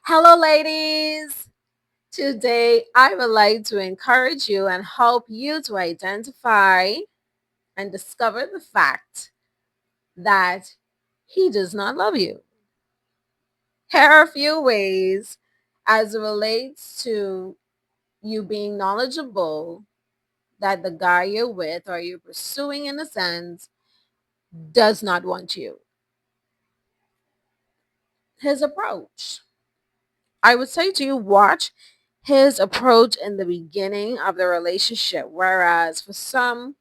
Hello, ladies. Today, I would like to encourage you and help you to identify and discover the fact that he does not love you. Here are a few ways as it relates to you being knowledgeable that the guy you're with or you're pursuing in a sense does not want you. His approach. I would say to you, watch his approach in the beginning of the relationship. Whereas for some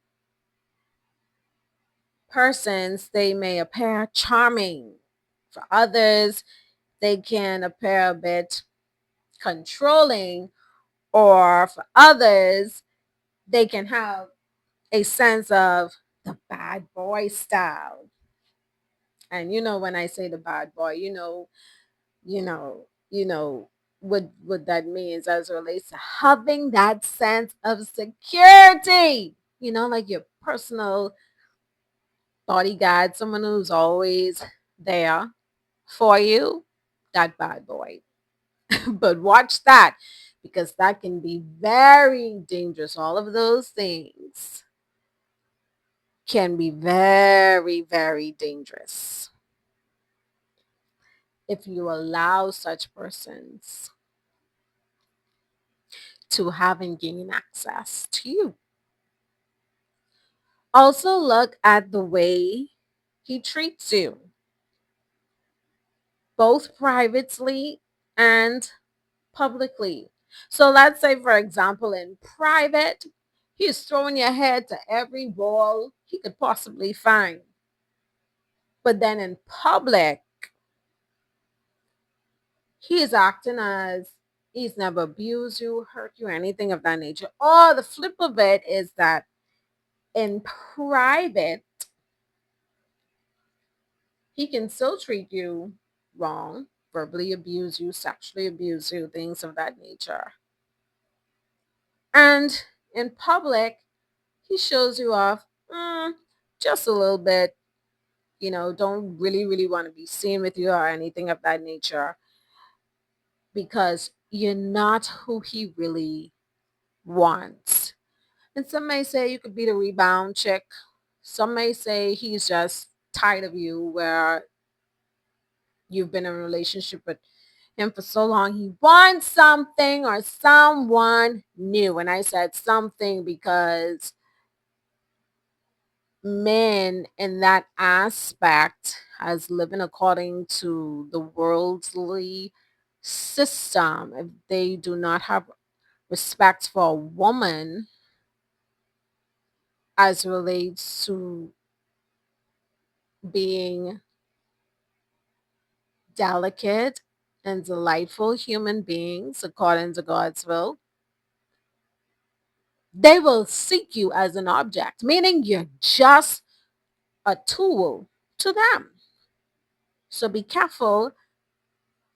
persons, they may appear charming. For others, they can appear a bit controlling. Or for others, they can have a sense of the bad boy style. And when I say the bad boy, what that means as it relates to having that sense of security. Like your personal bodyguard, someone who's always there for you, that bad boy. But watch that because that can be very dangerous. All of those things can be very, very dangerous if you allow such persons to have and gain access to you. Also, look at the way he treats you, both privately and publicly. So, let's say, for example, in private, he's throwing your head to every wall he could possibly find. But then in public, he is acting as he's never abused you, hurt you, or anything of that nature. Or the flip of it is that in private, he can still treat you wrong, verbally abuse you, sexually abuse you, things of that nature. And in public, he shows you off just a little bit, don't really, really want to be seen with you or anything of that nature because you're not who he really wants. And some may say you could be the rebound chick. Some may say he's just tired of you, where you've been in a relationship with him for so long. He wants something or someone new. And I said something because men in that aspect, as living according to the worldly system, if they do not have respect for a woman as relates to being delicate and delightful human beings according to God's will, they will seek you as an object, meaning you're just a tool to them. So be careful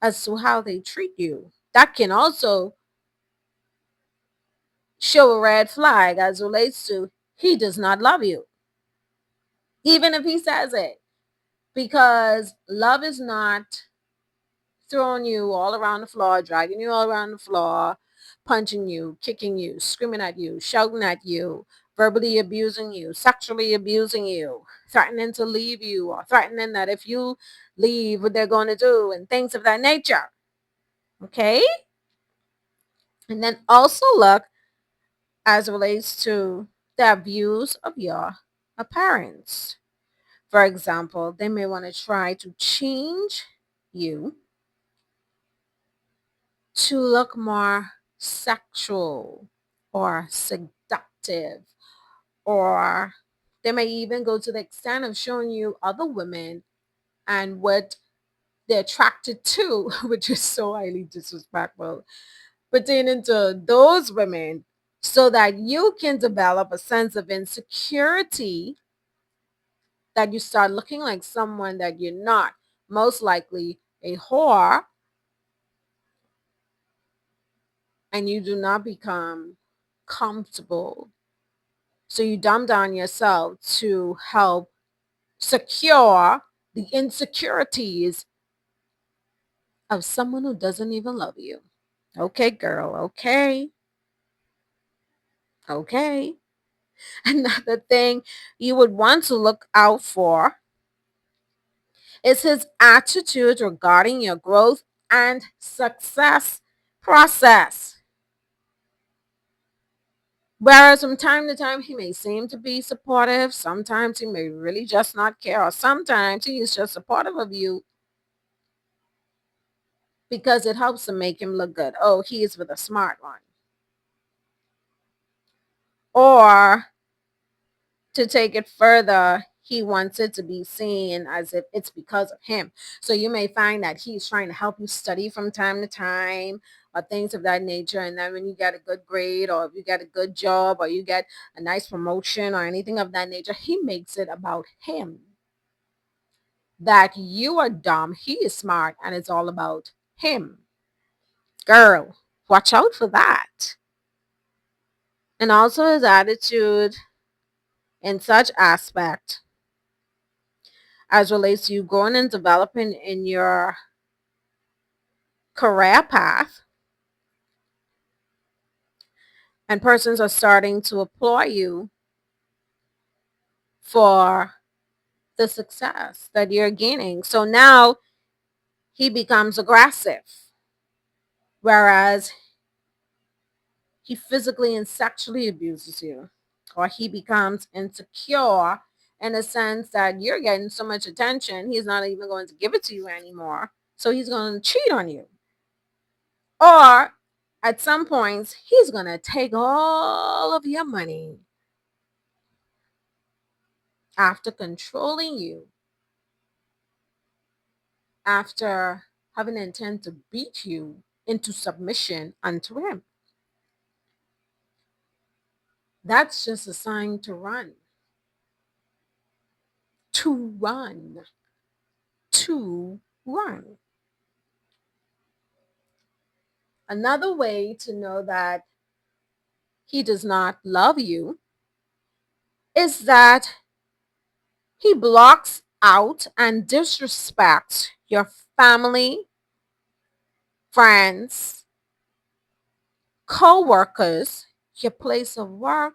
as to how they treat you. That can also show a red flag as relates to he does not love you, even if he says it, because love is not throwing you all around the floor, dragging you all around the floor, punching you, kicking you, screaming at you, shouting at you, verbally abusing you, sexually abusing you, threatening to leave you, or threatening that if you leave, what they're going to do, and things of that nature. Okay? And then also look as it relates to the abuse of your appearance. For example, they may want to try to change you to look more sexual or seductive, or they may even go to the extent of showing you other women and what they're attracted to, which is so highly disrespectful, pertaining to those women, so that you can develop a sense of insecurity, that you start looking like someone that you're not, most likely a whore, and you do not become comfortable. So you dumb down yourself to help secure the insecurities of someone who doesn't even love you. Okay, girl. Okay. Okay. Another thing you would want to look out for is his attitude regarding your growth and success process. Whereas from time to time he may seem to be supportive, sometimes he may really just not care, or sometimes he is just supportive of you because it helps to make him look good. Oh, he is with a smart one. Or to take it further, he wants it to be seen as if it's because of him. So you may find that he's trying to help you study from time to time or things of that nature. And then when you get a good grade or if you get a good job or you get a nice promotion or anything of that nature, he makes it about him. That you are dumb, he is smart, and it's all about him. Girl, watch out for that. And also his attitude in such aspect as relates to you growing and developing in your career path, and persons are starting to applaud you for the success that you're gaining. So now he becomes aggressive, whereas he physically and sexually abuses you, or he becomes insecure in the sense that you're getting so much attention, he's not even going to give it to you anymore. So he's going to cheat on you. Or at some points, he's going to take all of your money after controlling you, after having an intent to beat you into submission unto him. That's just a sign to run, to run, to run. Another way to know that he does not love you is that he blocks out and disrespects your family, friends, co workers, your place of work,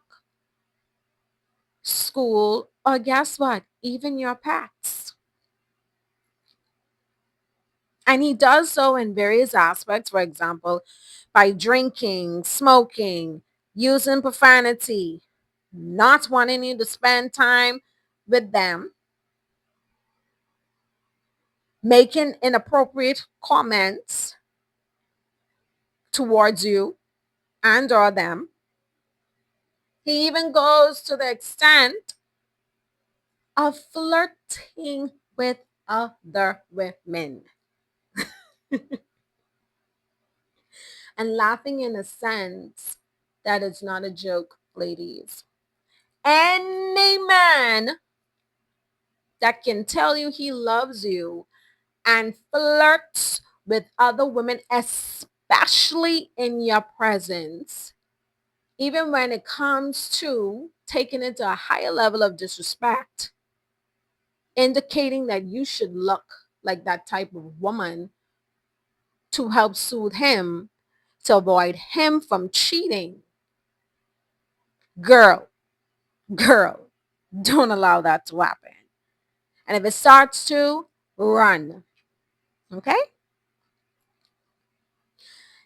school, or guess what? Even your pets. And he does so in various aspects, for example, by drinking, smoking, using profanity, not wanting you to spend time with them, making inappropriate comments towards you and or them. He even goes to the extent of flirting with other women and laughing in a sense that it's not a joke, ladies. Any man that can tell you he loves you and flirts with other women, especially in your presence, even when it comes to taking it to a higher level of disrespect, indicating that you should look like that type of woman to help soothe him, to avoid him from cheating. Girl, girl, don't allow that to happen. And if it starts to, run. Okay?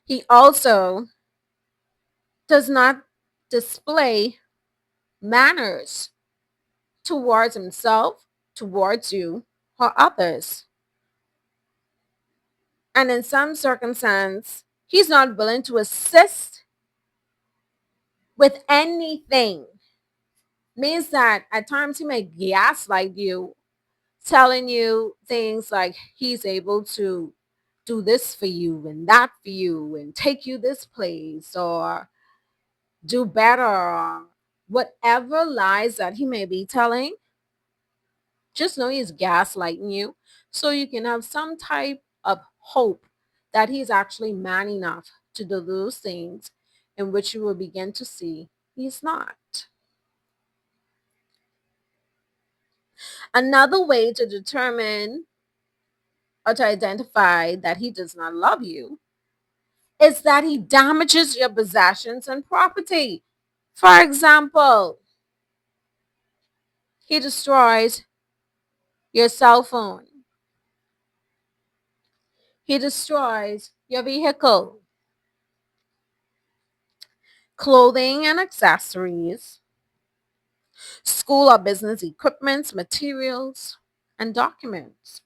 He also does not display manners towards himself, towards you, or others. And in some circumstance, he's not willing to assist with anything. Means that at times he may gaslight you, telling you things like he's able to do this for you and that for you and take you this place or do better or whatever lies that he may be telling. Just know he's gaslighting you so you can have some type of hope that he's actually man enough to do those things, in which you will begin to see he's not. Another way to determine or to identify that he does not love you is that he damages your possessions and property. For example, he destroys your cell phone, he destroys your vehicle, clothing and accessories, school or business equipment, materials, and documents.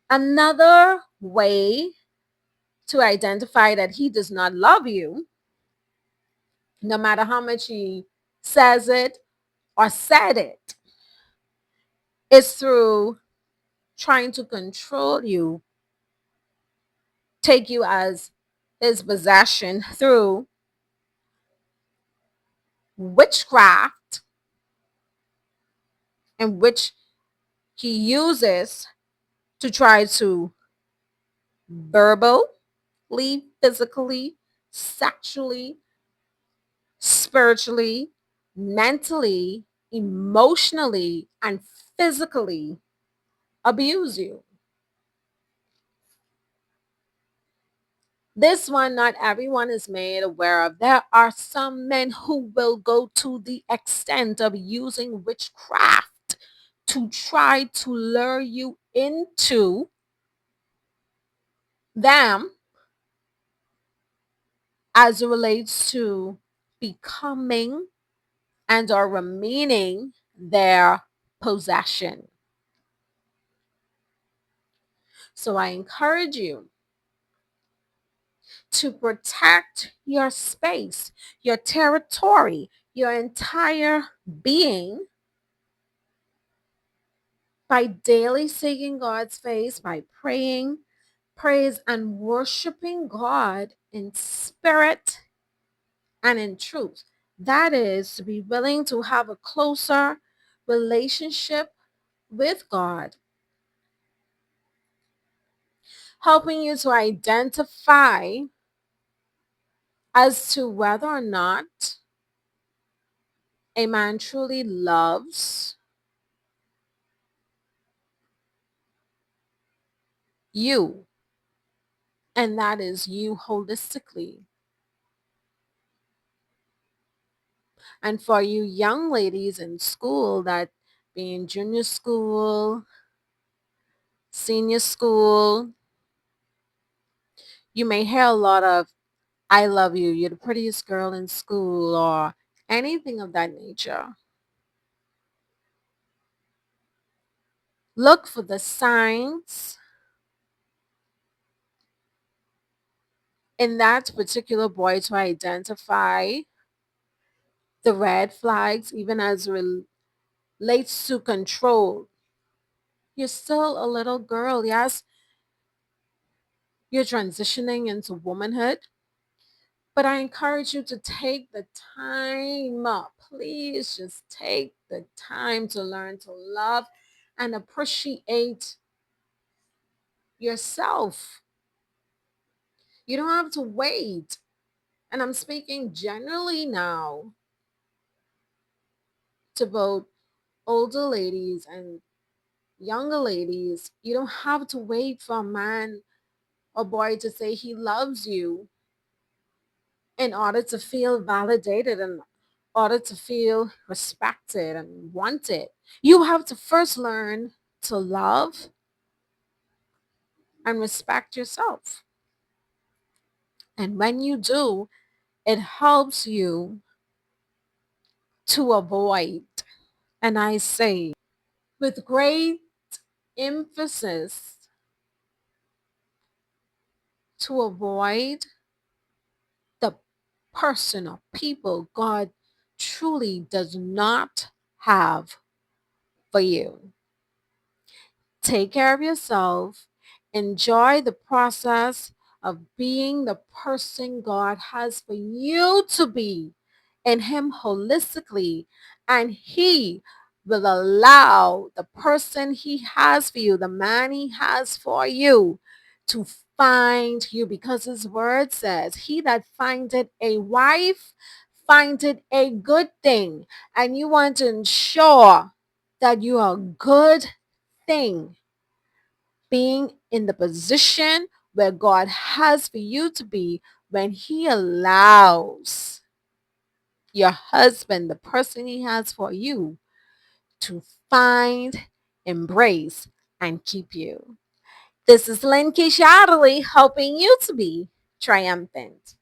Another way to identify that he does not love you, no matter how much he says it or said it, is through trying to control you, take you as his possession through witchcraft, in which he uses to try to verbally, physically, sexually, spiritually, mentally, emotionally, and physically abuse you. This one, not everyone is made aware of. There are some men who will go to the extent of using witchcraft to try to lure you into them as it relates to becoming and or remaining their possession. So I encourage you to protect your space, your territory, your entire being by daily seeking God's face, by praying, praise, and worshiping God in spirit and in truth. That is to be willing to have a closer relationship with God, helping you to identify as to whether or not a man truly loves you, and that is you holistically. And for you young ladies in school, that being junior school, senior school, you may hear a lot of I love you, you're the prettiest girl in school, or anything of that nature. Look for the signs in that particular boy to identify the red flags, even as relates to control. You're still a little girl. Yes, you're transitioning into womanhood, but I encourage you to take the time. Please just take the time to learn to love and appreciate yourself. You don't have to wait. And I'm speaking generally now to both older ladies and younger ladies. You don't have to wait for a man or boy to say he loves you in order to feel validated and order to feel respected and wanted. You have to first learn to love and respect yourself. And when you do, it helps you to avoid, and I say with great emphasis, to avoid the person or people God truly does not have for you. Take care of yourself. Enjoy the process of being the person God has for you to be in Him holistically. And He will allow the person He has for you, the man He has for you, to find you, because His word says, He that findeth a wife findeth a good thing. And you want to ensure that you are good thing being in the position where God has for you to be when He allows your husband, the person He has for you, to find, embrace, and keep you. This is Lynn Keisha Adderley helping you to be triumphant.